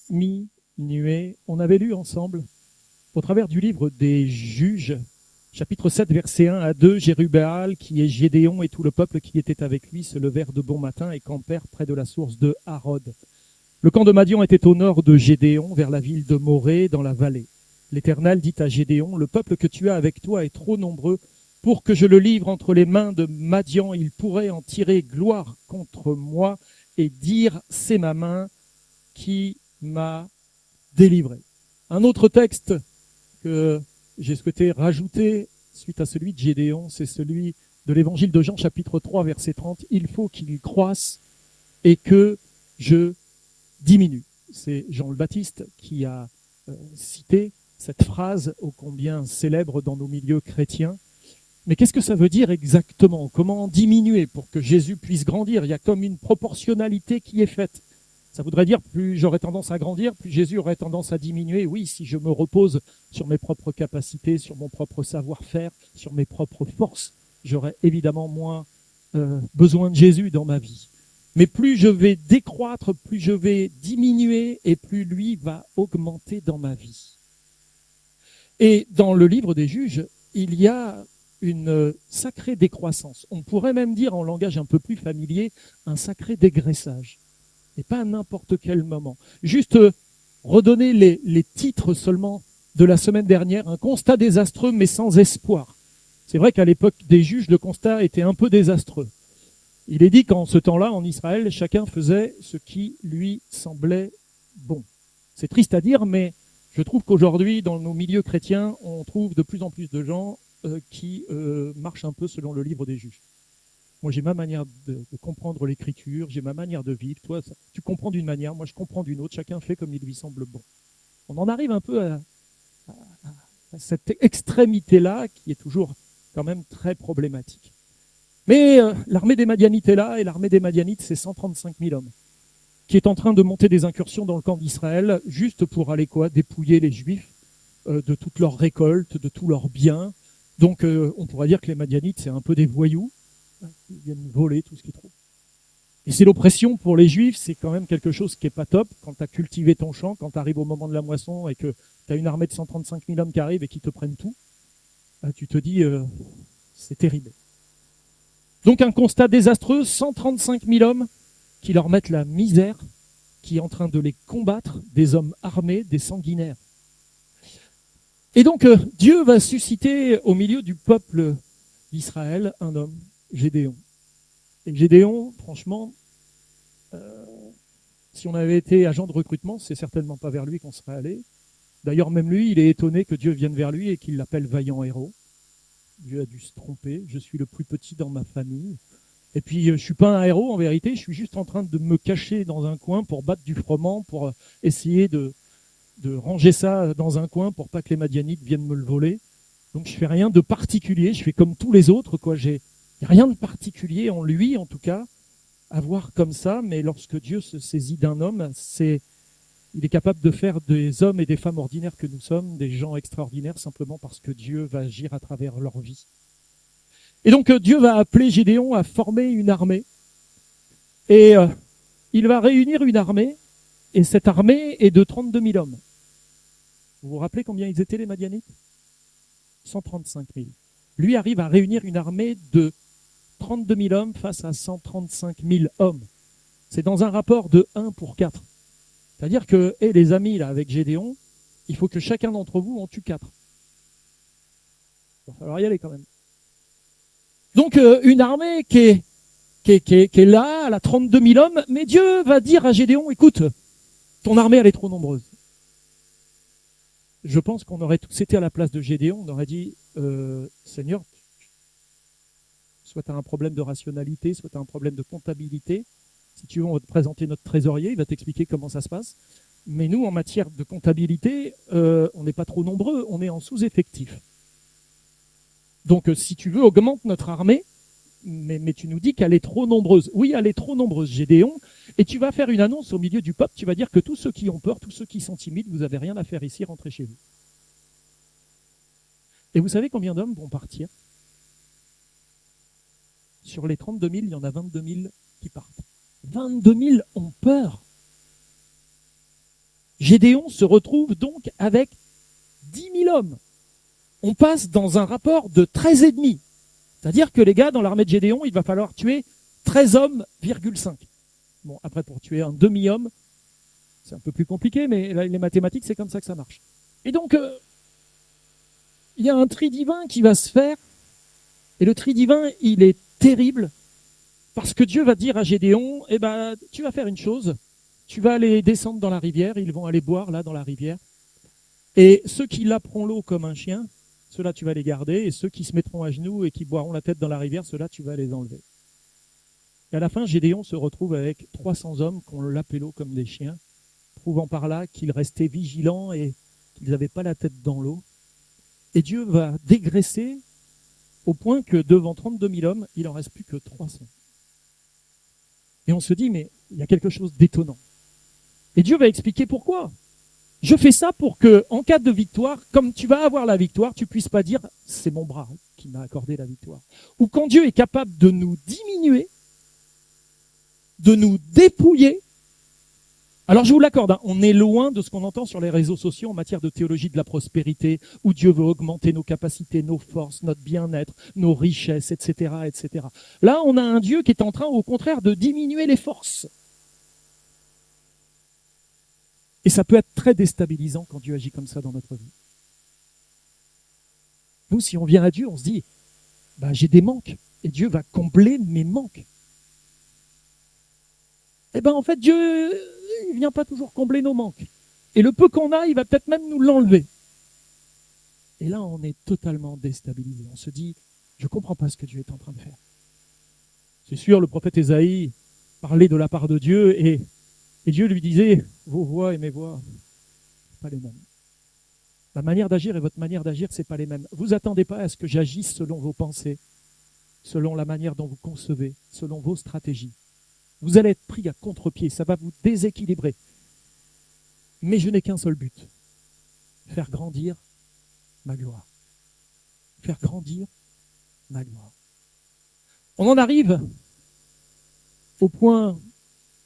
diminuer. On avait lu ensemble, au travers du livre des Juges, chapitre 7, versets 1 à 2, Jérubéal, qui est Gédéon, et tout le peuple qui était avec lui se levèrent de bon matin et campèrent près de la source de Harod. Le camp de Madian était au nord de Gédéon, vers la ville de Morée, dans la vallée. L'Éternel dit à Gédéon, le peuple que tu as avec toi est trop nombreux pour que je le livre entre les mains de Madian. Il pourrait en tirer gloire contre moi et dire, c'est ma main qui m'a délivré. Un autre texte que j'ai souhaité rajouter suite à celui de Gédéon, c'est celui de l'évangile de Jean, chapitre 3, verset 30. Il faut qu'il croisse et que je diminue. C'est Jean le Baptiste qui a cité cette phrase ô combien célèbre dans nos milieux chrétiens. Mais qu'est-ce que ça veut dire exactement? Comment diminuer pour que Jésus puisse grandir? Il y a comme une proportionnalité qui est faite. Ça voudrait dire plus j'aurais tendance à grandir, plus Jésus aurait tendance à diminuer. Oui, si je me repose sur mes propres capacités, sur mon propre savoir-faire, sur mes propres forces, j'aurais évidemment moins besoin de Jésus dans ma vie. Mais plus je vais décroître, plus je vais diminuer et plus lui va augmenter dans ma vie. Et dans le livre des Juges, il y a une sacrée décroissance. On pourrait même dire en langage un peu plus familier, un sacré dégraissage. Et pas à n'importe quel moment. Juste redonner les titres seulement de la semaine dernière. Un constat désastreux mais sans espoir. C'est vrai qu'à l'époque des Juges, le constat était un peu désastreux. Il est dit qu'en ce temps-là, en Israël, chacun faisait ce qui lui semblait bon. C'est triste à dire, mais je trouve qu'aujourd'hui, dans nos milieux chrétiens, on trouve de plus en plus de gens qui marchent un peu selon le livre des Juges. Moi, j'ai ma manière de comprendre l'écriture, j'ai ma manière de vivre. Toi, tu comprends d'une manière, moi, je comprends d'une autre. Chacun fait comme il lui semble bon. On en arrive un peu à cette extrémité-là qui est toujours quand même très problématique. Mais l'armée des Madianites est là, et l'armée des Madianites, c'est 135 000 hommes, qui est en train de monter des incursions dans le camp d'Israël, juste pour aller quoi, dépouiller les Juifs de toute leur récolte, de tous leurs biens. Donc on pourrait dire que les Madianites, c'est un peu des voyous, ils viennent voler tout ce qu'ils trouvent. Et c'est l'oppression pour les Juifs, c'est quand même quelque chose qui est pas top. Quand tu as cultivé ton champ, quand tu arrives au moment de la moisson et que tu as une armée de 135 000 hommes qui arrivent et qui te prennent tout, tu te dis, c'est terrible. Donc un constat désastreux, 135 000 hommes qui leur mettent la misère, qui est en train de les combattre, des hommes armés, des sanguinaires. Et donc Dieu va susciter au milieu du peuple d'Israël un homme, Gédéon. Et Gédéon, franchement, si on avait été agent de recrutement, c'est certainement pas vers lui qu'on serait allé. D'ailleurs, même lui, il est étonné que Dieu vienne vers lui et qu'il l'appelle vaillant héros. Dieu a dû se tromper. Je suis le plus petit dans ma famille. Et puis, je suis pas un héros, en vérité. Je suis juste en train de me cacher dans un coin pour battre du froment, pour essayer de ranger ça dans un coin pour pas que les Madianites viennent me le voler. Donc, je fais rien de particulier. Je fais comme tous les autres, quoi. J'ai rien de particulier en lui, en tout cas, à voir comme ça. Mais lorsque Dieu se saisit d'un homme, il est capable de faire des hommes et des femmes ordinaires que nous sommes, des gens extraordinaires, simplement parce que Dieu va agir à travers leur vie. Et donc Dieu va appeler Gédéon à former une armée. Et il va réunir une armée, et cette armée est de 32 000 hommes. Vous vous rappelez combien ils étaient les Madianites? 135 000. Lui arrive à réunir une armée de 32 000 hommes face à 135 000 hommes. C'est dans un rapport de 1 pour 4. C'est-à-dire que, les amis, là, avec Gédéon, il faut que chacun d'entre vous en tue 4. Il va falloir y aller quand même. Donc, une armée qui est là, elle a 32 000 hommes, mais Dieu va dire à Gédéon, écoute, ton armée, elle est trop nombreuse. Je pense qu'on aurait tous été à la place de Gédéon, on aurait dit, Seigneur, soit tu as un problème de rationalité, soit tu as un problème de comptabilité. Si tu veux, on va te présenter notre trésorier, il va t'expliquer comment ça se passe. Mais nous, en matière de comptabilité, on n'est pas trop nombreux, on est en sous-effectif. Donc, si tu veux, augmente notre armée, mais tu nous dis qu'elle est trop nombreuse. Oui, elle est trop nombreuse, Gédéon. Et tu vas faire une annonce au milieu du peuple, tu vas dire que tous ceux qui ont peur, tous ceux qui sont timides, vous n'avez rien à faire ici, rentrez chez vous. Et vous savez combien d'hommes vont partir? Sur les 32 000, il y en a 22 000 qui partent. 22 000 ont peur. Gédéon se retrouve donc avec 10 000 hommes. On passe dans un rapport de 13,5. C'est-à-dire que les gars, dans l'armée de Gédéon, il va falloir tuer 13 hommes, 5. Bon, après, pour tuer un demi-homme, c'est un peu plus compliqué, mais les mathématiques, c'est comme ça que ça marche. Et donc, il y a un tri divin qui va se faire, et le tri divin, il est terrible, parce que Dieu va dire à Gédéon, eh ben, tu vas faire une chose, tu vas aller descendre dans la rivière, ils vont aller boire là dans la rivière, et ceux qui laperont l'eau comme un chien, ceux-là tu vas les garder, et ceux qui se mettront à genoux et qui boiront la tête dans la rivière, ceux-là tu vas les enlever. Et à la fin, Gédéon se retrouve avec 300 hommes qui ont lapé l'eau comme des chiens, prouvant par là qu'ils restaient vigilants et qu'ils n'avaient pas la tête dans l'eau. Et Dieu va dégraisser au point que devant 32 000 hommes, il n'en reste plus que 300. Et on se dit, mais il y a quelque chose d'étonnant. Et Dieu va expliquer pourquoi. Je fais ça pour que, en cas de victoire, comme tu vas avoir la victoire, tu puisses pas dire, c'est mon bras qui m'a accordé la victoire. Ou quand Dieu est capable de nous diminuer, de nous dépouiller. Alors je vous l'accorde, hein, on est loin de ce qu'on entend sur les réseaux sociaux en matière de théologie de la prospérité, où Dieu veut augmenter nos capacités, nos forces, notre bien-être, nos richesses, etc., etc. Là, on a un Dieu qui est en train, au contraire, de diminuer les forces. Et ça peut être très déstabilisant quand Dieu agit comme ça dans notre vie. Nous, si on vient à Dieu, on se dit, j'ai des manques, et Dieu va combler mes manques. Eh bien, en fait, Dieu, il vient pas toujours combler nos manques. Et le peu qu'on a, il va peut-être même nous l'enlever. Et là, on est totalement déstabilisé. On se dit, je comprends pas ce que Dieu est en train de faire. C'est sûr, le prophète Ésaïe parlait de la part de Dieu et Dieu lui disait, vos voix et mes voix, pas les mêmes. Ma manière d'agir et votre manière d'agir, c'est pas les mêmes. Vous attendez pas à ce que j'agisse selon vos pensées, selon la manière dont vous concevez, selon vos stratégies. Vous allez être pris à contre-pied, ça va vous déséquilibrer. Mais je n'ai qu'un seul but, faire grandir ma gloire. Faire grandir ma gloire. On en arrive au point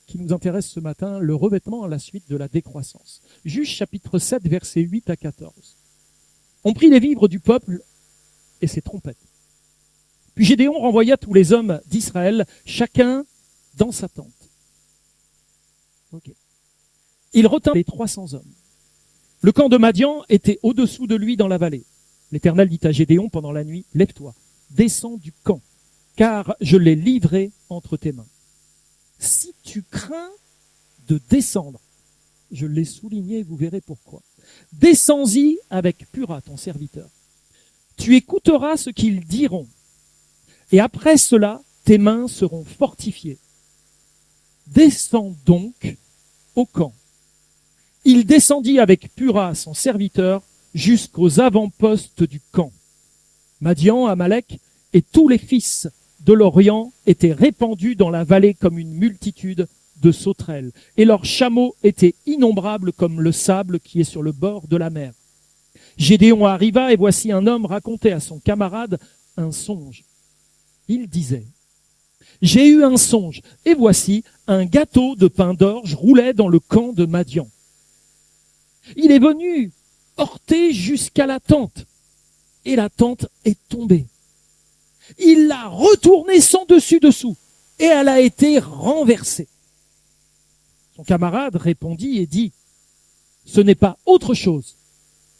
qui nous intéresse ce matin, le revêtement à la suite de la décroissance. Juge chapitre 7, versets 8 à 14. On prit les vivres du peuple et ses trompettes. Puis Gédéon renvoya tous les hommes d'Israël, chacun dans sa tente. Okay. Il retint les 300 hommes. Le camp de Madian était au-dessous de lui dans la vallée. L'Éternel dit à Gédéon pendant la nuit, lève-toi, descends du camp, car je l'ai livré entre tes mains. Si tu crains de descendre, je l'ai souligné, vous verrez pourquoi. Descends-y avec Pura, ton serviteur. Tu écouteras ce qu'ils diront, et après cela, tes mains seront fortifiées. Descends donc au camp. Il descendit avec Pura, son serviteur, jusqu'aux avant-postes du camp. Madian, Amalek et tous les fils de l'Orient étaient répandus dans la vallée comme une multitude de sauterelles, et leurs chameaux étaient innombrables comme le sable qui est sur le bord de la mer. Gédéon arriva, et voici un homme racontait à son camarade un songe. Il disait, « J'ai eu un songe, et voici un gâteau de pain d'orge roulait dans le camp de Madian. Il est venu heurter jusqu'à la tente, et la tente est tombée. Il l'a retournée sans dessus-dessous, et elle a été renversée. » Son camarade répondit et dit, « Ce n'est pas autre chose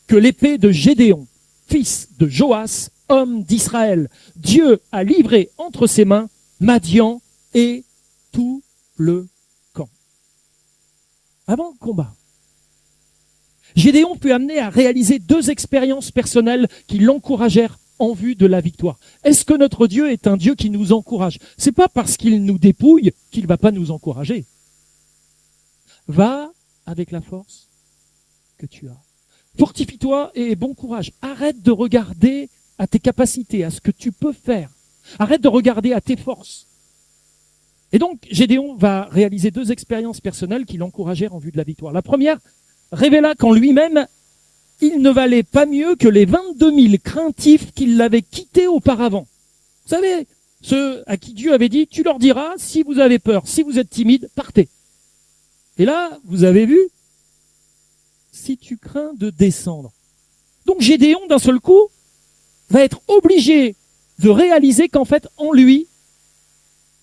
que l'épée de Gédéon, fils de Joas, homme d'Israël. Dieu a livré entre ses mains Madian et tout le camp. » Avant le combat, Gédéon fut amené à réaliser 2 expériences personnelles qui l'encouragèrent en vue de la victoire. Est-ce que notre Dieu est un Dieu qui nous encourage? C'est pas parce qu'il nous dépouille qu'il va pas nous encourager. Va avec la force que tu as. Fortifie-toi et bon courage. Arrête de regarder à tes capacités, à ce que tu peux faire. Arrête de regarder à tes forces. Et donc, Gédéon va réaliser 2 expériences personnelles qui l'encouragèrent en vue de la victoire. La première révéla qu'en lui-même, il ne valait pas mieux que les 22 000 craintifs qui l'avaient quitté auparavant. Vous savez, ceux à qui Dieu avait dit, tu leur diras, si vous avez peur, si vous êtes timide, partez. Et là, vous avez vu, si tu crains de descendre. Donc Gédéon, d'un seul coup, va être obligé de réaliser qu'en fait, en lui,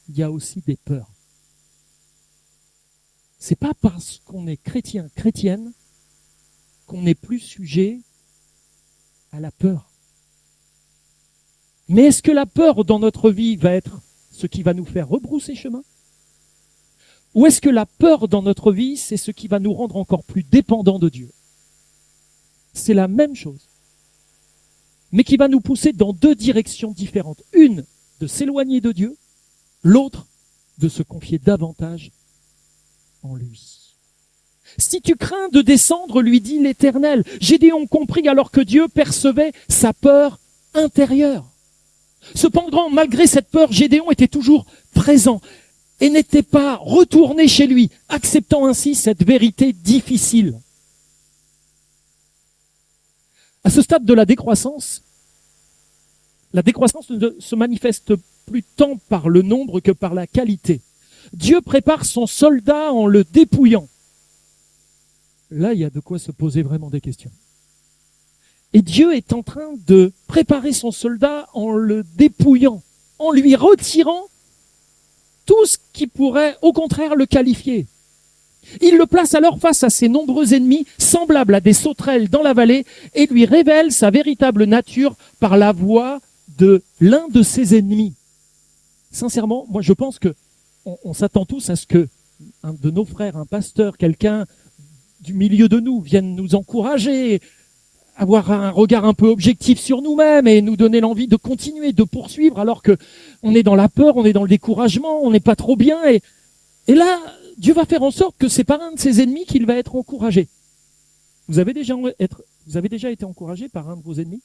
il y a aussi des peurs. C'est pas parce qu'on est chrétien, chrétienne, qu'on n'est plus sujet à la peur. Mais est-ce que la peur dans notre vie va être ce qui va nous faire rebrousser chemin? Ou est-ce que la peur dans notre vie, c'est ce qui va nous rendre encore plus dépendants de Dieu? C'est la même chose, mais qui va nous pousser dans deux directions différentes. Une, de s'éloigner de Dieu, l'autre, de se confier davantage en lui. Si tu crains de descendre, lui dit l'Éternel. Gédéon comprit alors que Dieu percevait sa peur intérieure. Cependant, malgré cette peur, Gédéon était toujours présent et n'était pas retourné chez lui, acceptant ainsi cette vérité difficile. À ce stade de la décroissance ne se manifeste plus tant par le nombre que par la qualité. Dieu prépare son soldat en le dépouillant. Là, il y a de quoi se poser vraiment des questions. Et Dieu est en train de préparer son soldat en le dépouillant, en lui retirant tout ce qui pourrait, au contraire, le qualifier. Il le place alors face à ses nombreux ennemis, semblables à des sauterelles dans la vallée, et lui révèle sa véritable nature par la voix de l'un de ses ennemis. Sincèrement, moi je pense que on s'attend tous à ce que un de nos frères, un pasteur, quelqu'un du milieu de nous vienne nous encourager, avoir un regard un peu objectif sur nous-mêmes et nous donner l'envie de continuer, de poursuivre, alors que on est dans la peur, on est dans le découragement, on n'est pas trop bien. Et là, Dieu va faire en sorte que c'est par un de ses ennemis qu'il va être encouragé. Vous avez déjà été encouragé par un de vos ennemis?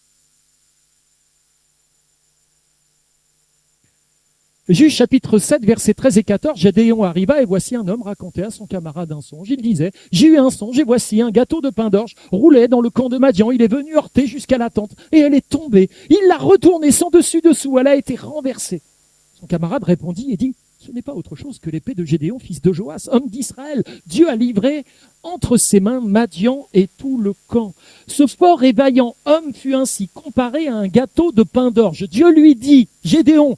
Juge chapitre 7, versets 13 et 14, Gédéon arriva et voici un homme racontait à son camarade un songe. Il disait, j'ai eu un songe et voici un gâteau de pain d'orge roulait dans le camp de Madian. Il est venu heurter jusqu'à la tente et elle est tombée. Il l'a retournée sans dessus-dessous, elle a été renversée. Son camarade répondit et dit, ce n'est pas autre chose que l'épée de Gédéon, fils de Joas, homme d'Israël. Dieu a livré entre ses mains Madian et tout le camp. Ce fort et vaillant homme fut ainsi comparé à un gâteau de pain d'orge. Dieu lui dit, Gédéon,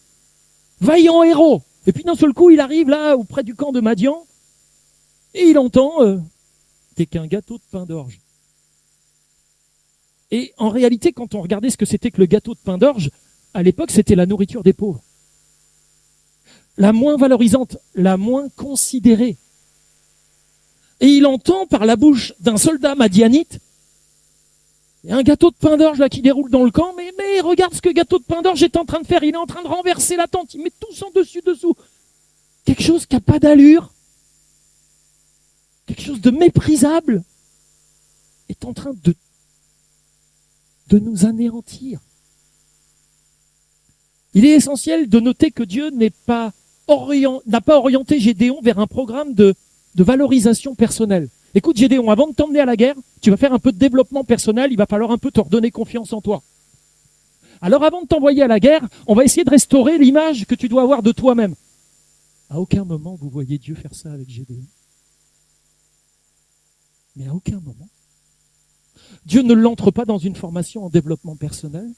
vaillant héros. Et puis d'un seul coup, il arrive là, auprès du camp de Madian, et il entend t'es qu'un gâteau de pain d'orge. Et en réalité, quand on regardait ce que c'était que le gâteau de pain d'orge, à l'époque, c'était la nourriture des pauvres. La moins valorisante, la moins considérée. Et il entend par la bouche d'un soldat madianite, il y a un gâteau de pain d'orge là qui déroule dans le camp, mais regarde ce que gâteau de pain d'orge est en train de faire. Il est en train de renverser la tente, il met tout son dessus-dessous. Quelque chose qui n'a pas d'allure, quelque chose de méprisable, est en train de nous anéantir. Il est essentiel de noter que Dieu n'a pas orienté Gédéon vers un programme de valorisation personnelle. Écoute Gédéon, avant de t'emmener à la guerre, tu vas faire un peu de développement personnel, il va falloir un peu te redonner confiance en toi. Alors avant de t'envoyer à la guerre, on va essayer de restaurer l'image que tu dois avoir de toi-même. À aucun moment vous voyez Dieu faire ça avec Gédéon. Mais à aucun moment. Dieu ne l'entre pas dans une formation en développement personnel.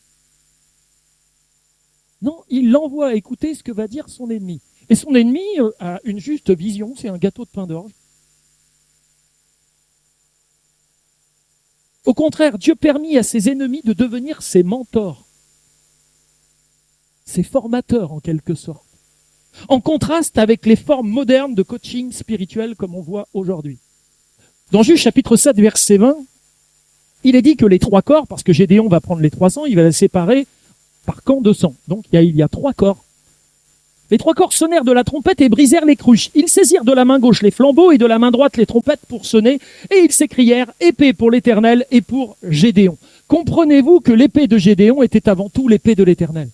Non, il l'envoie écouter ce que va dire son ennemi. Et son ennemi a une juste vision, c'est un gâteau de pain d'orge. Au contraire, Dieu permit à ses ennemis de devenir ses mentors, ses formateurs en quelque sorte, en contraste avec les formes modernes de coaching spirituel comme on voit aujourd'hui. Dans Juge chapitre 7, verset 20, il est dit que les trois corps, parce que Gédéon va prendre les 300, il va les séparer par camp de sang. Donc il y a 3 corps. Les 3 corps sonnèrent de la trompette et brisèrent les cruches. Ils saisirent de la main gauche les flambeaux et de la main droite les trompettes pour sonner, et ils s'écrièrent « Épée pour l'Éternel et pour Gédéon ». Comprenez-vous que l'épée de Gédéon était avant tout l'épée de l'Éternel?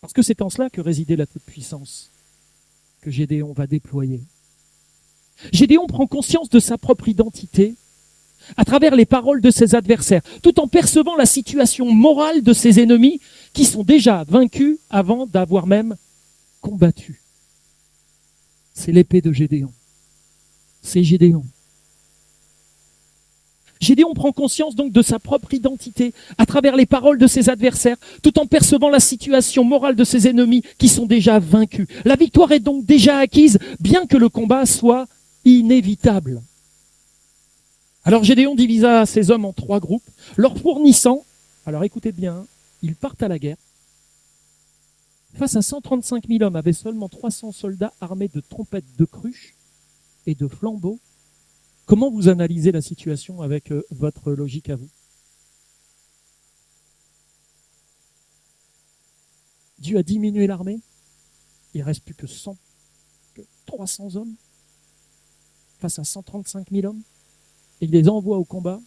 Parce que c'est en cela que résidait la toute-puissance que Gédéon va déployer. Gédéon prend conscience de sa propre identité à travers les paroles de ses adversaires, tout en percevant la situation morale de ses ennemis qui sont déjà vaincus avant d'avoir même combattu. C'est l'épée de Gédéon. c'est Gédéon. Gédéon prend conscience donc de sa propre identité à travers les paroles de ses adversaires, tout en percevant la situation morale de ses ennemis qui sont déjà vaincus. La victoire est donc déjà acquise, bien que le combat soit inévitable. Alors Gédéon divisa ses hommes en 3 groupes, leur fournissant, alors écoutez bien, ils partent à la guerre. Face à 135 000 hommes, avec seulement 300 soldats armés de trompettes, de cruches et de flambeaux. Comment vous analysez la situation avec votre logique à vous? Dieu a diminué l'armée. Il ne reste plus que 300 hommes face à 135 000 hommes. Et il les envoie au combat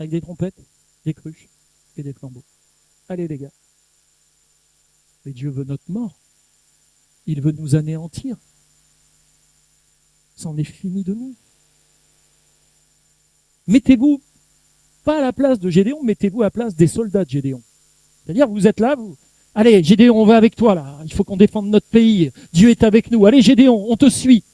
avec des trompettes, des cruches et des flambeaux. Allez les gars. Mais Dieu veut notre mort. Il veut nous anéantir. C'en est fini de nous. Mettez-vous pas à la place de Gédéon, mettez-vous à la place des soldats de Gédéon. C'est-à-dire, vous êtes là, allez, Gédéon, on va avec toi, là. Il faut qu'on défende notre pays. Dieu est avec nous. Allez, Gédéon, on te suit.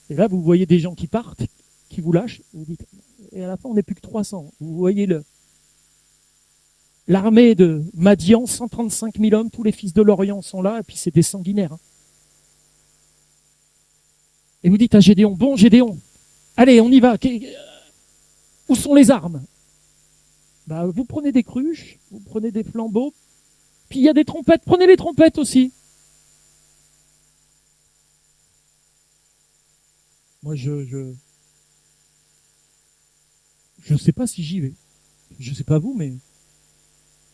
Et là, vous voyez des gens qui partent, qui vous lâchent. Vous dites, et à la fin, on n'est plus que 300. Vous voyez l'armée de Madian, 135 000 hommes, tous les fils de l'Orient sont là, et puis c'est des sanguinaires. Et vous dites à Gédéon, bon Gédéon, allez, on y va. Où sont les armes? Vous prenez des cruches, vous prenez des flambeaux, puis il y a des trompettes, prenez les trompettes aussi. Moi, je sais pas si j'y vais. Je sais pas vous, mais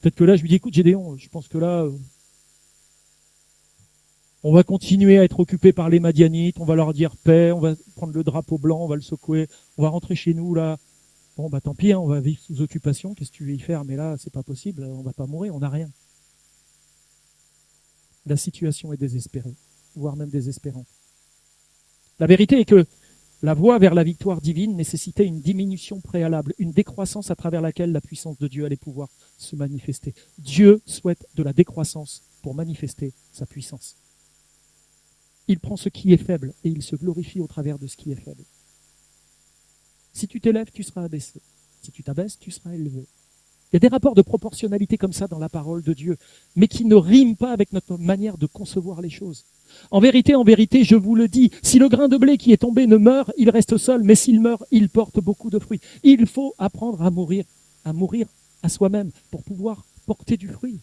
peut-être que là, je lui dis, écoute Gédéon, je pense que là, on va continuer à être occupé par les Madianites, on va leur dire paix, on va prendre le drapeau blanc, on va le secouer, on va rentrer chez nous là. Bon, tant pis, on va vivre sous occupation, qu'est-ce que tu veux y faire? Mais là, c'est pas possible, on va pas mourir, on n'a rien. La situation est désespérée, voire même désespérante. La vérité est que la voie vers la victoire divine nécessitait une diminution préalable, une décroissance à travers laquelle la puissance de Dieu allait pouvoir se manifester. Dieu souhaite de la décroissance pour manifester sa puissance. Il prend ce qui est faible et il se glorifie au travers de ce qui est faible. Si tu t'élèves, tu seras abaissé. Si tu t'abaisses, tu seras élevé. Il y a des rapports de proportionnalité comme ça dans la parole de Dieu, mais qui ne riment pas avec notre manière de concevoir les choses. En vérité, je vous le dis, si le grain de blé qui est tombé ne meurt, il reste seul, mais s'il meurt, il porte beaucoup de fruits. Il faut apprendre à mourir à soi-même pour pouvoir porter du fruit.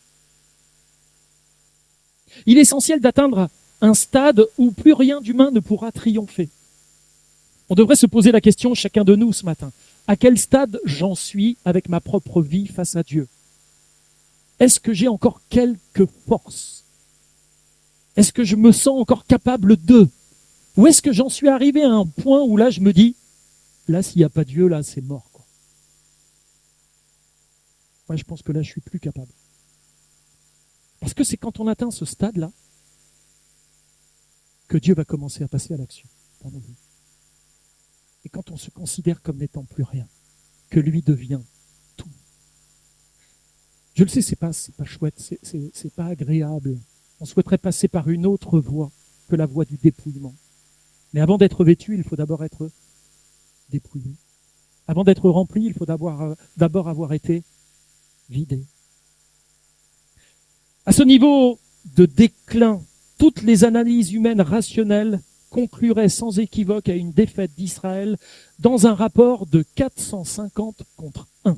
Il est essentiel d'atteindre un stade où plus rien d'humain ne pourra triompher. On devrait se poser la question, chacun de nous ce matin, à quel stade j'en suis avec ma propre vie face à Dieu? Est-ce que j'ai encore quelques forces? Est-ce que je me sens encore capable de? Ou est-ce que j'en suis arrivé à un point où là je me dis, là s'il n'y a pas Dieu, là c'est mort, quoi. Moi je pense que là je suis plus capable. Parce que c'est quand on atteint ce stade-là que Dieu va commencer à passer à l'action dans nos vies. Et quand on se considère comme n'étant plus rien, que lui devient tout. Je le sais, c'est pas chouette, c'est pas agréable. On souhaiterait passer par une autre voie que la voie du dépouillement. Mais avant d'être vêtu, il faut d'abord être dépouillé. Avant d'être rempli, il faut d'abord avoir été vidé. À ce niveau de déclin, toutes les analyses humaines rationnelles conclurait sans équivoque à une défaite d'Israël dans un rapport de 450 contre 1.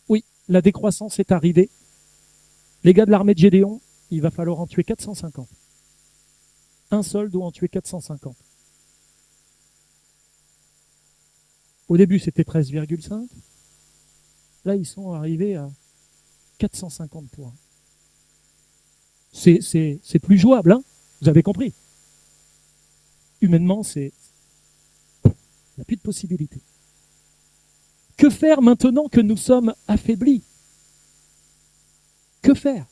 Oui, la décroissance est arrivée. Les gars de l'armée de Gédéon, il va falloir en tuer 450. Un seul doit en tuer 450. Au début, c'était 13,5. Là, ils sont arrivés à 450 points. C'est plus jouable, hein? Vous avez compris. Humainement, il n'y a plus de possibilité. Que faire maintenant que nous sommes affaiblis? Que faire?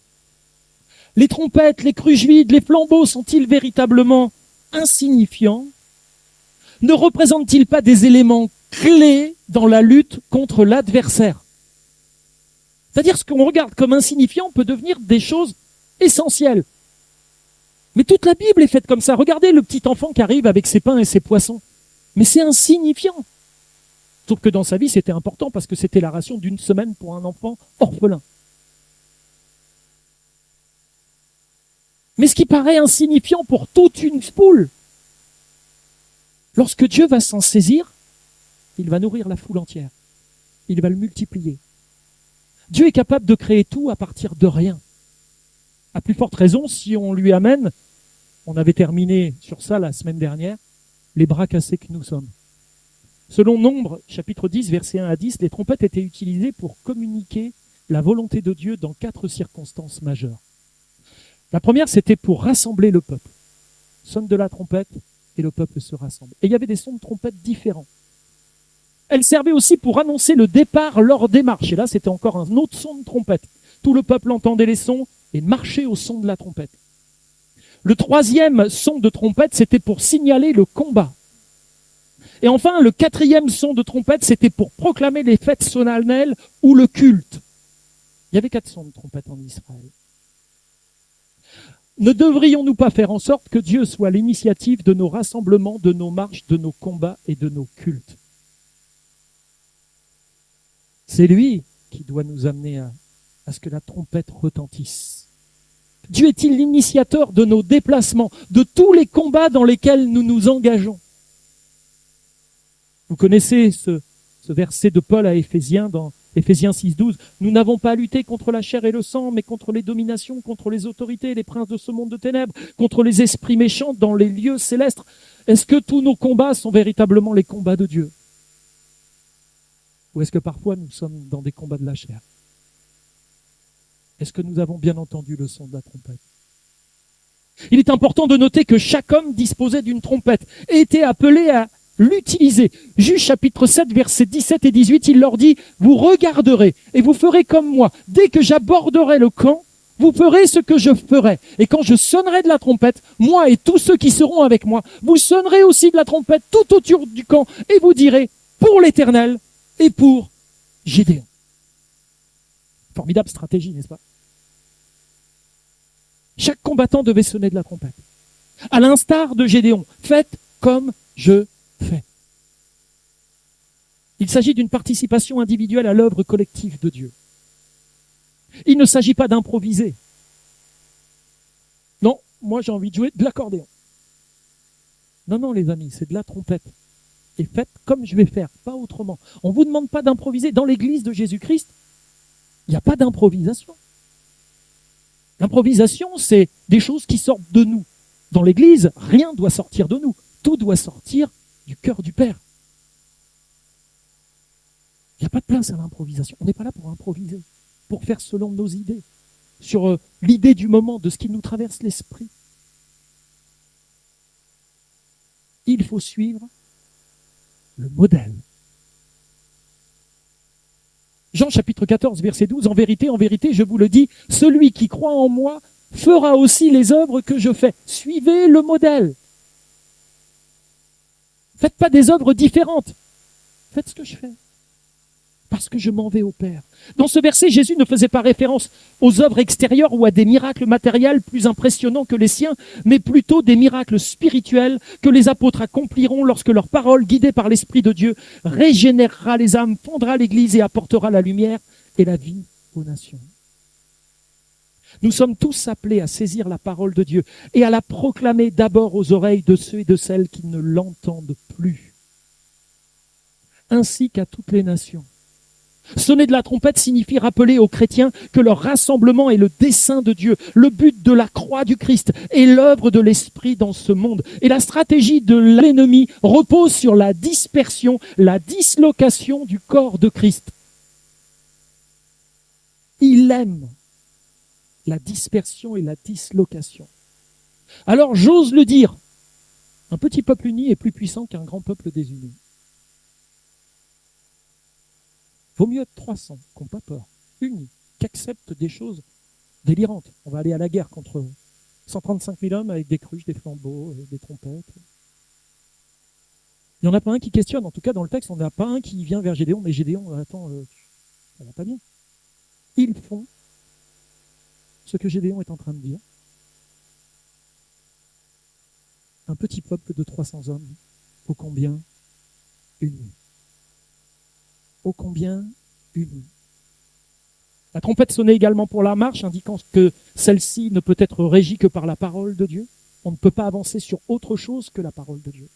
Les trompettes, les cruches vides, les flambeaux sont-ils véritablement insignifiants? Ne représentent-ils pas des éléments clés dans la lutte contre l'adversaire? C'est-à-dire ce qu'on regarde comme insignifiant peut devenir des choses essentielles. Mais toute la Bible est faite comme ça. Regardez le petit enfant qui arrive avec ses pains et ses poissons. Mais c'est insignifiant. Sauf que dans sa vie, c'était important parce que c'était la ration d'une semaine pour un enfant orphelin. Mais ce qui paraît insignifiant pour toute une foule, lorsque Dieu va s'en saisir, il va nourrir la foule entière. Il va le multiplier. Dieu est capable de créer tout à partir de rien. À plus forte raison, si on lui amène, on avait terminé sur ça la semaine dernière, les bras cassés que nous sommes. Selon Nombre, chapitre 10, versets 1 à 10, les trompettes étaient utilisées pour communiquer la volonté de Dieu dans 4 circonstances majeures. La première, c'était pour rassembler le peuple. Sonne de la trompette et le peuple se rassemble. Et il y avait des sons de trompette différents. Elle servait aussi pour annoncer le départ lors des marches. Et là, c'était encore un autre son de trompette. Tout le peuple entendait les sons et marchait au son de la trompette. Le troisième son de trompette, c'était pour signaler le combat. Et enfin, le quatrième son de trompette, c'était pour proclamer les fêtes solennelles ou le culte. Il y avait 4 sons de trompette en Israël. Ne devrions-nous pas faire en sorte que Dieu soit l'initiative de nos rassemblements, de nos marches, de nos combats et de nos cultes? C'est lui qui doit nous amener à ce que la trompette retentisse. Dieu est-il l'initiateur de nos déplacements, de tous les combats dans lesquels nous nous engageons? Vous connaissez ce verset de Paul à Éphésiens, dans Éphésiens 6,12. Nous n'avons pas à lutter contre la chair et le sang, mais contre les dominations, contre les autorités, les princes de ce monde de ténèbres, contre les esprits méchants dans les lieux célestes. Est-ce que tous nos combats sont véritablement les combats de Dieu? Ou est-ce que parfois nous sommes dans des combats de la chair? Est-ce que nous avons bien entendu le son de la trompette? Il est important de noter que chaque homme disposait d'une trompette et était appelé à l'utiliser. Juge chapitre 7, versets 17 et 18, il leur dit, vous regarderez et vous ferez comme moi. Dès que j'aborderai le camp, vous ferez ce que je ferai. Et quand je sonnerai de la trompette, moi et tous ceux qui seront avec moi, vous sonnerez aussi de la trompette tout autour du camp et vous direz, pour l'Éternel et pour Gédéon. Formidable stratégie, n'est-ce pas? Chaque combattant devait sonner de la trompette. À l'instar de Gédéon, faites comme je fais. Il s'agit d'une participation individuelle à l'œuvre collective de Dieu. Il ne s'agit pas d'improviser. Non, moi j'ai envie de jouer de l'accordéon. Non, les amis, c'est de la trompette. Et faites comme je vais faire, pas autrement. On ne vous demande pas d'improviser. Dans l'église de Jésus-Christ, il n'y a pas d'improvisation. L'improvisation, c'est des choses qui sortent de nous. Dans l'église, rien ne doit sortir de nous. Tout doit sortir du cœur du Père. Il n'y a pas de place à l'improvisation. On n'est pas là pour improviser, pour faire selon nos idées, sur l'idée du moment, de ce qui nous traverse l'esprit. Il faut suivre le modèle. Jean chapitre 14, verset 12, en vérité, je vous le dis, celui qui croit en moi fera aussi les œuvres que je fais. Suivez le modèle. Faites pas des œuvres différentes. Faites ce que je fais. Parce que je m'en vais au Père. Dans ce verset, Jésus ne faisait pas référence aux œuvres extérieures ou à des miracles matériels plus impressionnants que les siens, mais plutôt des miracles spirituels que les apôtres accompliront lorsque leur parole, guidée par l'Esprit de Dieu, régénérera les âmes, fondera l'Église et apportera la lumière et la vie aux nations. Nous sommes tous appelés à saisir la parole de Dieu et à la proclamer d'abord aux oreilles de ceux et de celles qui ne l'entendent plus, ainsi qu'à toutes les nations. Sonner de la trompette signifie rappeler aux chrétiens que leur rassemblement est le dessein de Dieu, le but de la croix du Christ et l'œuvre de l'Esprit dans ce monde. Et la stratégie de l'ennemi repose sur la dispersion, la dislocation du corps de Christ. Il aime la dispersion et la dislocation. Alors j'ose le dire, un petit peuple uni est plus puissant qu'un grand peuple désuni. Vaut mieux être 300, qui n'ont pas peur, unis, qui acceptent des choses délirantes. On va aller à la guerre contre 135 000 hommes avec des cruches, des flambeaux, des trompettes. Il n'y en a pas un qui questionne, en tout cas dans le texte, on n'a pas un qui vient vers Gédéon, mais Gédéon, attends, ça va pas bien. Ils font ce que Gédéon est en train de dire. Un petit peuple de 300 hommes, ô combien unis. Ô combien unis. La trompette sonnait également pour la marche, indiquant que celle-ci ne peut être régie que par la parole de Dieu. On ne peut pas avancer sur autre chose que la parole de Dieu.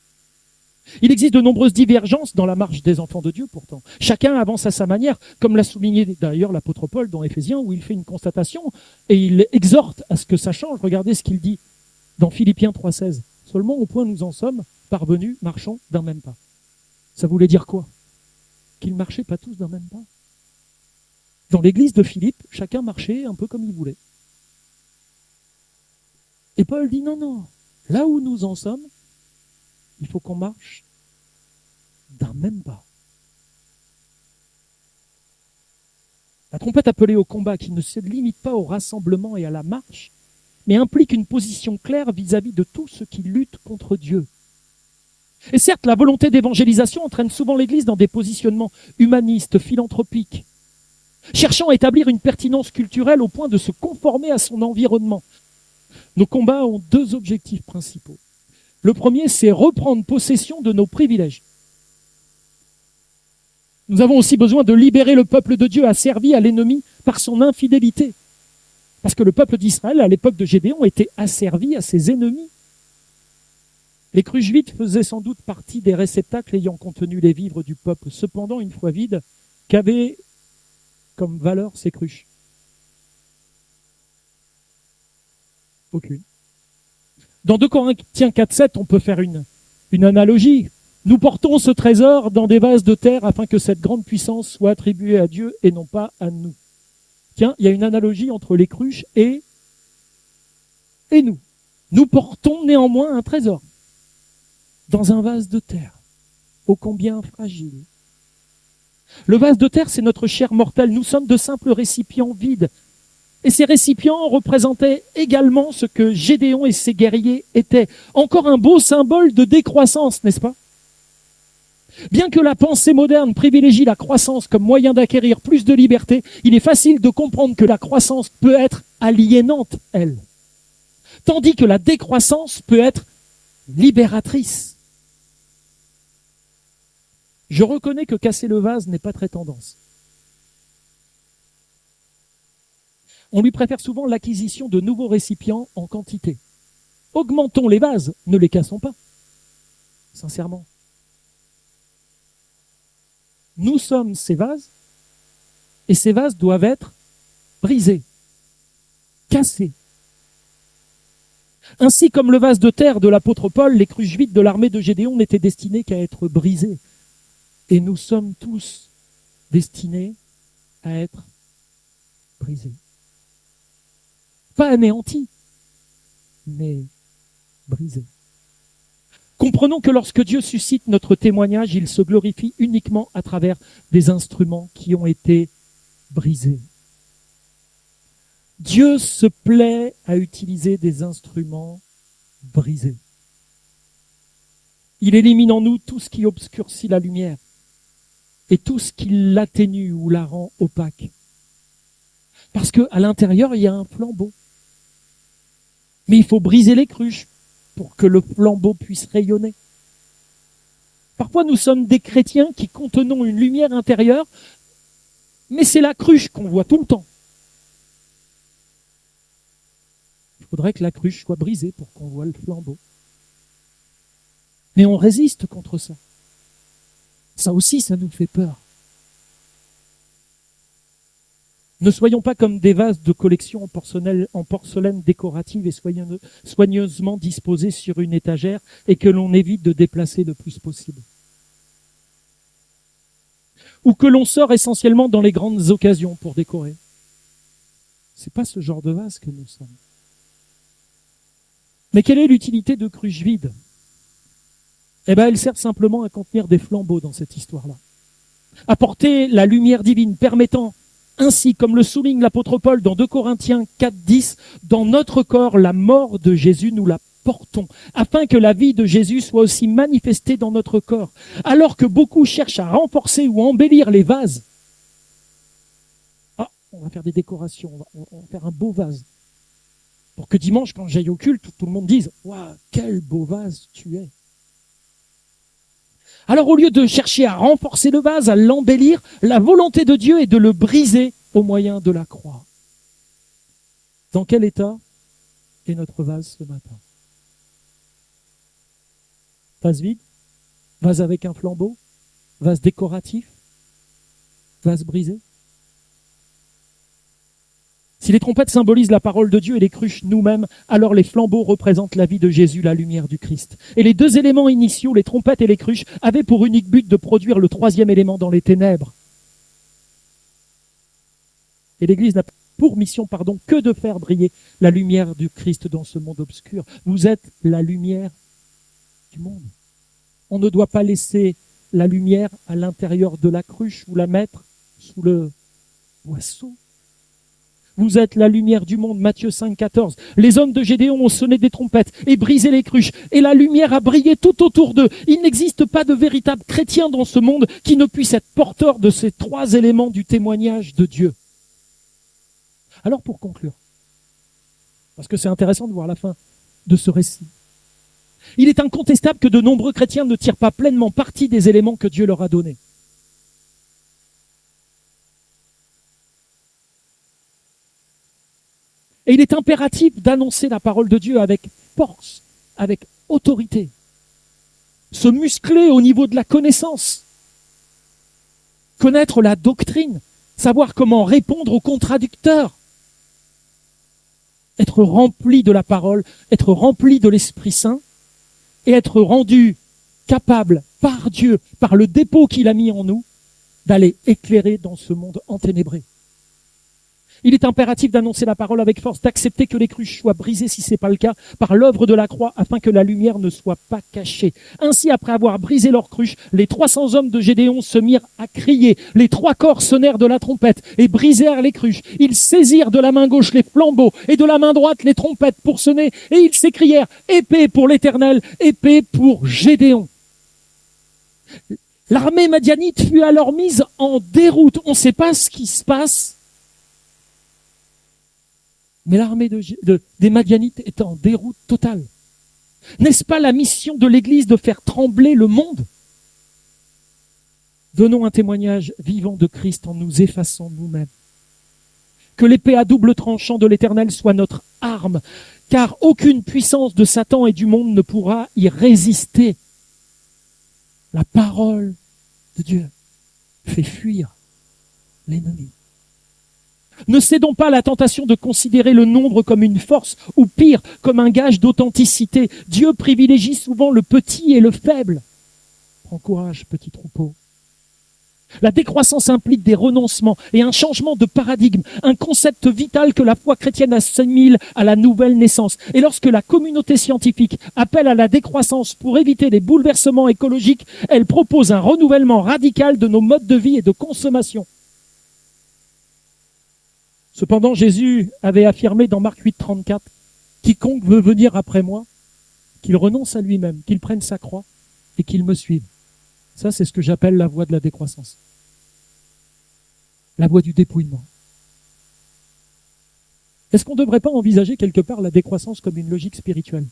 Il existe de nombreuses divergences dans la marche des enfants de Dieu pourtant. Chacun avance à sa manière, comme l'a souligné d'ailleurs l'apôtre Paul dans Éphésiens, où il fait une constatation et il exhorte à ce que ça change. Regardez ce qu'il dit dans Philippiens 3,16. Seulement au point où nous en sommes parvenus, marchons d'un même pas. Ça voulait dire quoi? Qu'ils ne marchaient pas tous d'un même pas. Dans l'église de Philippe, chacun marchait un peu comme il voulait. Et Paul dit non, là où nous en sommes, il faut qu'on marche d'un même pas. La trompette appelée au combat, qui ne se limite pas au rassemblement et à la marche, mais implique une position claire vis-à-vis de tous ceux qui luttent contre Dieu. Et certes, la volonté d'évangélisation entraîne souvent l'Église dans des positionnements humanistes, philanthropiques, cherchant à établir une pertinence culturelle au point de se conformer à son environnement. Nos combats ont deux objectifs principaux. Le premier, c'est reprendre possession de nos privilèges. Nous avons aussi besoin de libérer le peuple de Dieu asservi à l'ennemi par son infidélité. Parce que le peuple d'Israël, à l'époque de Gédéon, était asservi à ses ennemis. Les cruches vides faisaient sans doute partie des réceptacles ayant contenu les vivres du peuple. Cependant, une fois vides, qu'avaient comme valeur ces cruches? Aucune. Dans 2 Corinthiens 4,7, on peut faire une analogie. Nous portons ce trésor dans des vases de terre afin que cette grande puissance soit attribuée à Dieu et non pas à nous. Tiens, il y a une analogie entre les cruches et nous. Nous portons néanmoins un trésor dans un vase de terre, ô combien fragile. Le vase de terre, c'est notre chair mortelle. Nous sommes de simples récipients vides. Et ces récipients représentaient également ce que Gédéon et ses guerriers étaient. Encore un beau symbole de décroissance, n'est-ce pas? Bien que la pensée moderne privilégie la croissance comme moyen d'acquérir plus de liberté, il est facile de comprendre que la croissance peut être aliénante, elle. Tandis que la décroissance peut être libératrice. Je reconnais que casser le vase n'est pas très tendance. On lui préfère souvent l'acquisition de nouveaux récipients en quantité. Augmentons les vases, ne les cassons pas. Sincèrement. Nous sommes ces vases, et ces vases doivent être brisés, cassés. Ainsi comme le vase de terre de l'apôtre Paul, les cruches vides de l'armée de Gédéon n'étaient destinées qu'à être brisées. Et nous sommes tous destinés à être brisés. Pas anéantis, mais brisés. Comprenons que lorsque Dieu suscite notre témoignage, il se glorifie uniquement à travers des instruments qui ont été brisés. Dieu se plaît à utiliser des instruments brisés. Il élimine en nous tout ce qui obscurcit la lumière et tout ce qui l'atténue ou la rend opaque. Parce qu'à l'intérieur, il y a un flambeau. Mais il faut briser les cruches pour que le flambeau puisse rayonner. Parfois, nous sommes des chrétiens qui contenons une lumière intérieure, mais c'est la cruche qu'on voit tout le temps. Il faudrait que la cruche soit brisée pour qu'on voit le flambeau. Mais on résiste contre ça. Ça aussi, ça nous fait peur. Ne soyons pas comme des vases de collection en porcelaine décorative et soigneusement disposés sur une étagère et que l'on évite de déplacer le plus possible. Ou que l'on sort essentiellement dans les grandes occasions pour décorer. C'est pas ce genre de vase que nous sommes. Mais quelle est l'utilité de cruches vides? Elle sert simplement à contenir des flambeaux dans cette histoire-là. Apporter la lumière divine permettant ainsi, comme le souligne l'apôtre Paul dans 2 Corinthiens 4,10, dans notre corps, la mort de Jésus, nous la portons, afin que la vie de Jésus soit aussi manifestée dans notre corps. Alors que beaucoup cherchent à renforcer ou embellir les vases, on va faire des décorations, on va faire un beau vase. Pour que dimanche, quand j'aille au culte, tout le monde dise « Waouh, quel beau vase tu es !» Alors au lieu de chercher à renforcer le vase, à l'embellir, la volonté de Dieu est de le briser au moyen de la croix. Dans quel état est notre vase ce matin? Vase vide? Vase avec un flambeau? Vase décoratif? Vase brisé? Si les trompettes symbolisent la parole de Dieu et les cruches nous-mêmes, alors les flambeaux représentent la vie de Jésus, la lumière du Christ. Et les deux éléments initiaux, les trompettes et les cruches, avaient pour unique but de produire le troisième élément dans les ténèbres. Et l'Église n'a pour mission, que de faire briller la lumière du Christ dans ce monde obscur. Vous êtes la lumière du monde. On ne doit pas laisser la lumière à l'intérieur de la cruche ou la mettre sous le boisseau. Vous êtes la lumière du monde, Matthieu 5, 14. Les hommes de Gédéon ont sonné des trompettes et brisé les cruches, et la lumière a brillé tout autour d'eux. Il n'existe pas de véritable chrétien dans ce monde qui ne puisse être porteur de ces trois éléments du témoignage de Dieu. Alors pour conclure, parce que c'est intéressant de voir la fin de ce récit, il est incontestable que de nombreux chrétiens ne tirent pas pleinement parti des éléments que Dieu leur a donnés. Et il est impératif d'annoncer la parole de Dieu avec force, avec autorité. Se muscler au niveau de la connaissance. Connaître la doctrine. Savoir comment répondre aux contradicteurs. Être rempli de la parole, être rempli de l'Esprit Saint et être rendu capable par Dieu, par le dépôt qu'il a mis en nous, d'aller éclairer dans ce monde enténébré. Il est impératif d'annoncer la parole avec force, d'accepter que les cruches soient brisées si ce n'est pas le cas, par l'œuvre de la croix, afin que la lumière ne soit pas cachée. Ainsi, après avoir brisé leurs cruches, les 300 hommes de Gédéon se mirent à crier. Les 3 corps sonnèrent de la trompette et brisèrent les cruches. Ils saisirent de la main gauche les flambeaux et de la main droite les trompettes pour sonner, et ils s'écrièrent « Épée pour l'Éternel, épée pour Gédéon ». L'armée madianite fut alors mise en déroute. On ne sait pas ce qui se passe. Mais l'armée des Madianites est en déroute totale. N'est-ce pas la mission de l'Église de faire trembler le monde? Donnons un témoignage vivant de Christ en nous effaçant nous-mêmes. Que l'épée à double tranchant de l'Éternel soit notre arme, car aucune puissance de Satan et du monde ne pourra y résister. La parole de Dieu fait fuir l'ennemi. Ne cédons pas à la tentation de considérer le nombre comme une force, ou pire, comme un gage d'authenticité. Dieu privilégie souvent le petit et le faible. Prends courage, petit troupeau. La décroissance implique des renoncements et un changement de paradigme, un concept vital que la foi chrétienne assimile à la nouvelle naissance. Et lorsque la communauté scientifique appelle à la décroissance pour éviter les bouleversements écologiques, elle propose un renouvellement radical de nos modes de vie et de consommation. Cependant, Jésus avait affirmé dans Marc 8, 34, « Quiconque veut venir après moi, qu'il renonce à lui-même, qu'il prenne sa croix et qu'il me suive. » Ça, c'est ce que j'appelle la voie de la décroissance. La voie du dépouillement. Est-ce qu'on ne devrait pas envisager quelque part la décroissance comme une logique spirituelle?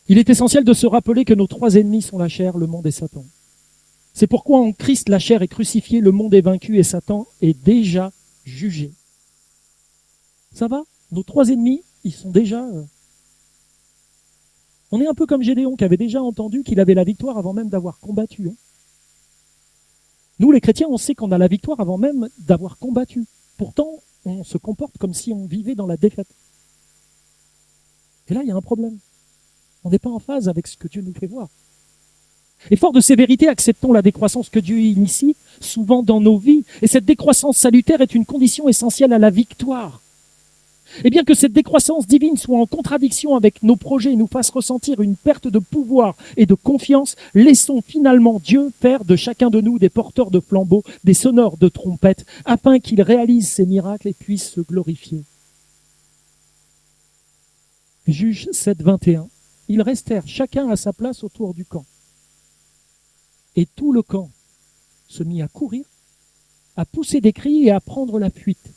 Il est essentiel de se rappeler que nos 3 ennemis sont la chair, le monde et Satan. C'est pourquoi en Christ, la chair est crucifiée, le monde est vaincu et Satan est déjà jugé. Ça va? Nos 3 ennemis, ils sont déjà... On est un peu comme Gédéon qui avait déjà entendu qu'il avait la victoire avant même d'avoir combattu. Nous, les chrétiens, on sait qu'on a la victoire avant même d'avoir combattu. Pourtant, on se comporte comme si on vivait dans la défaite. Et là, il y a un problème. On n'est pas en phase avec ce que Dieu nous fait voir. Et fort de ces vérités, acceptons la décroissance que Dieu initie souvent dans nos vies. Et cette décroissance salutaire est une condition essentielle à la victoire. Et bien que cette décroissance divine soit en contradiction avec nos projets et nous fasse ressentir une perte de pouvoir et de confiance, laissons finalement Dieu faire de chacun de nous des porteurs de flambeaux, des sonneurs de trompettes, afin qu'il réalise ses miracles et puisse se glorifier. Juge 7, 21. Ils restèrent chacun à sa place autour du camp. Et tout le camp se mit à courir, à pousser des cris et à prendre la fuite.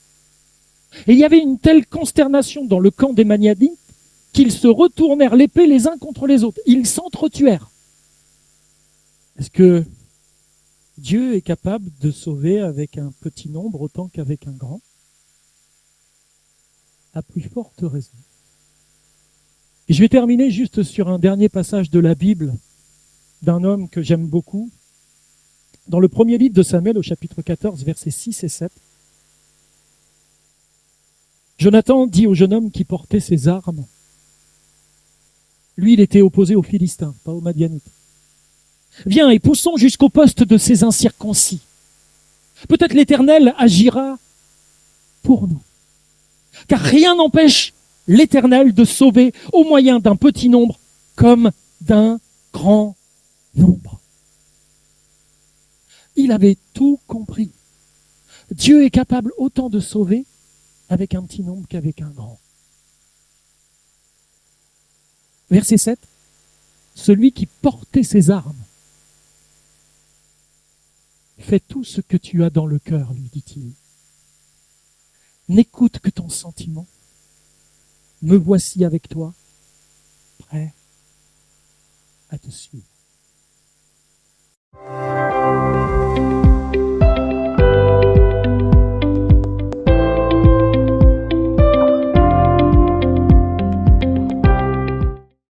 Et il y avait une telle consternation dans le camp des Madianites qu'ils se retournèrent l'épée les uns contre les autres. Ils s'entretuèrent. Est-ce que Dieu est capable de sauver avec un petit nombre autant qu'avec un grand? À plus forte raison. Et je vais terminer juste sur un dernier passage de la Bible d'un homme que j'aime beaucoup. Dans le premier livre de Samuel, au chapitre 14, versets 6 et 7, Jonathan dit au jeune homme qui portait ses armes, lui il était opposé aux Philistins, pas aux Madianites. Viens et poussons jusqu'au poste de ces incirconcis. Peut-être l'Éternel agira pour nous. Car rien n'empêche l'Éternel de sauver au moyen d'un petit nombre comme d'un grand nombre. Il avait tout compris. Dieu est capable autant de sauver avec un petit nombre qu'avec un grand. Verset 7. Celui qui portait ses armes. Fais tout ce que tu as dans le cœur, lui dit-il. N'écoute que ton sentiment. Me voici avec toi, prêt à te suivre.